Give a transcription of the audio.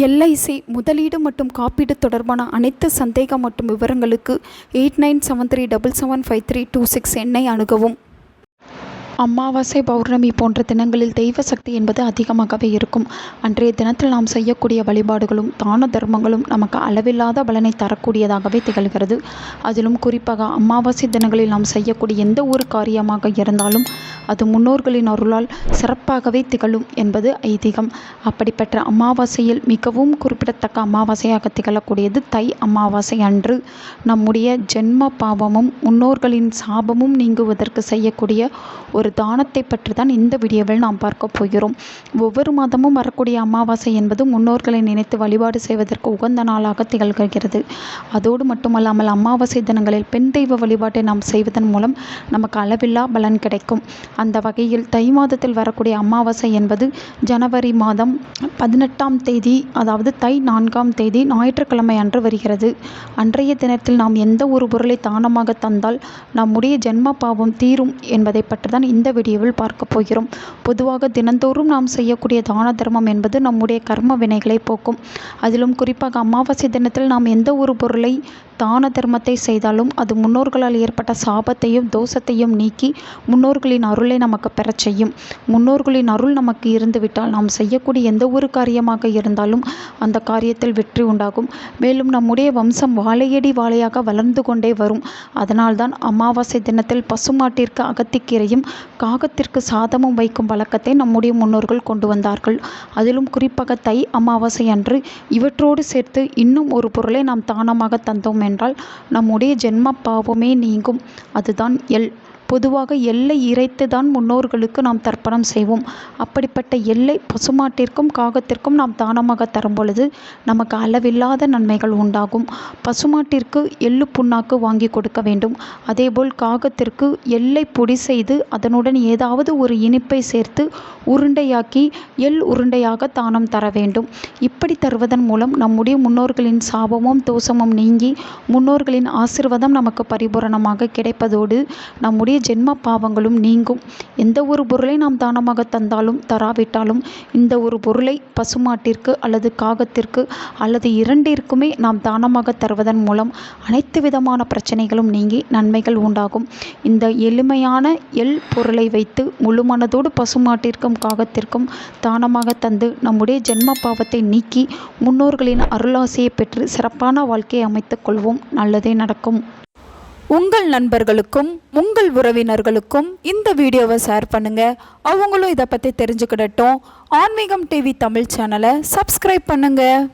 LIC முதலீடு மற்றும் காப்பீடு தொடர்பான அனைத்து சந்தேகம் மற்றும் விவரங்களுக்கு 8973775326 எண்ணை அணுகவும். அமாவாசை, பௌர்ணமி போன்ற தினங்களில் தெய்வ சக்தி என்பது அதிகமாகவே இருக்கும். அன்றைய தினத்தில் நாம் செய்யக்கூடிய வழிபாடுகளும் தான தர்மங்களும் நமக்கு அளவில்லாத பலனை தரக்கூடியதாகவே திகழ்கிறது. அதிலும் குறிப்பாக அமாவாசை தினங்களில் நாம் செய்யக்கூடிய எந்த ஒரு காரியமாக இருந்தாலும் அது முன்னோர்களின் அருளால் சிறப்பாகவே திகழும் என்பது ஐதீகம். அப்படிப்பட்ட அமாவாசையில் மிகவும் குறிப்பிடத்தக்க அமாவாசையாக திகழக்கூடியது தை அமாவாசை அன்று நம்முடைய ஜென்ம பாவமும் முன்னோர்களின் சாபமும் நீங்குவதற்கு செய்யக்கூடிய ஒரு தானத்தை பற்றி தான் இந்த வீடியோவில் நாம் பார்க்க போகிறோம். ஒவ்வொரு மாதமும் வரக்கூடிய அமாவாசை என்பது முன்னோர்களை நினைத்து வழிபாடு செய்வதற்கு உகந்த நாளாக திகழ்கிறது. அதோடு மட்டுமல்லாமல் அமாவாசை தினங்களில் பெண் தெய்வ வழிபாட்டை நாம் செய்வதன் மூலம் நமக்கு அளவில்லா பலன் கிடைக்கும். அந்த வகையில் தை மாதத்தில் வரக்கூடிய அமாவாசை என்பது ஜனவரி மாதம் 18ஆம் தேதி, அதாவது தை 4ஆம் தேதி ஞாயிற்றுக்கிழமை அன்று வருகிறது. அன்றைய தினத்தில் நாம் எந்த ஒரு பொருளை தானமாக தந்தால் நம்முடைய ஜென்ம பாவம் தீரும் என்பதை பற்றி தான் இந்த வீடியோவில் பார்க்க போகிறோம். பொதுவாக தினந்தோறும் நாம் செய்யக்கூடிய தான தர்மம் என்பது நம்முடைய கர்ம வினைகளை போக்கும். அதிலும் குறிப்பாக அமாவாசை தினத்தில் நாம் எந்த ஒரு பொருளை தான தர்மத்தை செய்தாலும் அது முன்னோர்களால் ஏற்பட்ட சாபத்தையும் தோஷத்தையும் நீக்கி முன்னோர்களின் அருளை நமக்கு பெறச் செய்யும். முன்னோர்களின் அருள் நமக்கு இருந்துவிட்டால் நாம் செய்யக்கூடிய எந்த ஒரு காரியமாக இருந்தாலும் அந்த காரியத்தில் வெற்றி உண்டாகும். மேலும் நம்முடைய வம்சம் வாழையடி வாழையாக வளர்ந்து கொண்டே வரும். அதனால்தான் அமாவாசை தினத்தில் பசுமாட்டிற்கு அகத்திக்கீரையும் காகத்திற்கு சாதமும் வைக்கும் வழக்கத்தை நம்முடைய முன்னோர்கள் கொண்டு வந்தார்கள். அதிலும் குறிப்பாக தை அமாவாசை அன்று இவற்றோடு சேர்த்து இன்னும் ஒரு பொருளை நாம் தானமாக தந்தோம் என்றால் நம்முடைய ஜென்ம பாவமே நீங்கும். அதுதான் எள். பொதுவாக எள்ளை இறைத்து தான் முன்னோர்களுக்கு நாம் தர்ப்பணம் செய்வோம். அப்படிப்பட்ட எள்ளை பசுமாட்டிற்கும் காகத்திற்கும் நாம் தானமாக தரும் பொழுது நமக்கு அளவில்லாத நன்மைகள் உண்டாகும். பசுமாட்டிற்கு எள்ளு புண்ணாக்கு வாங்கி கொடுக்க வேண்டும். அதேபோல் காகத்திற்கு எள்ளை பொடி செய்து அதனுடன் ஏதாவது ஒரு இனிப்பை சேர்த்து உருண்டையாக்கி எள் உருண்டையாக தானம் தர வேண்டும். இப்படி தருவதன் மூலம் நம்முடைய முன்னோர்களின் சாபமும் தோஷமும் நீங்கி முன்னோர்களின் ஆசீர்வாதம் நமக்கு பரிபூரணமாக கிடைப்பதோடு நம்முடைய ஜென்ம பாவங்களும் நீங்கும். எந்த ஒரு பொருளை நாம் தானமாக தந்தாலும் தராவிட்டாலும் இந்த ஒரு பொருளை பசுமாட்டிற்கு அல்லது காகத்திற்கு அல்லது இரண்டிற்குமே நாம் தானமாக தருவதன் மூலம் அனைத்து விதமான பிரச்சனைகளும் நீங்கி நன்மைகள் உண்டாகும். இந்த எளிமையான எள் பொருளை வைத்து முழுமனதோடு பசுமாட்டிற்கும் காகத்திற்கும் தானமாக தந்து நம்முடைய ஜென்ம பாவத்தை நீக்கி முன்னோர்களின் அருளாசியை பெற்று சிறப்பான வாழ்க்கையை அமைத்துக் கொள்வோம். நல்லதே நடக்கும். உங்கள் நண்பர்களுக்கும் உங்கள் உறவினர்களுக்கும் இந்த வீடியோவை ஷேர் பண்ணுங்க. அவங்களும் இதை பற்றி தெரிஞ்சுக்கிடட்டும். ஆன்மீகம் டிவி தமிழ் சேனலை சப்ஸ்கிரைப் பண்ணுங்க.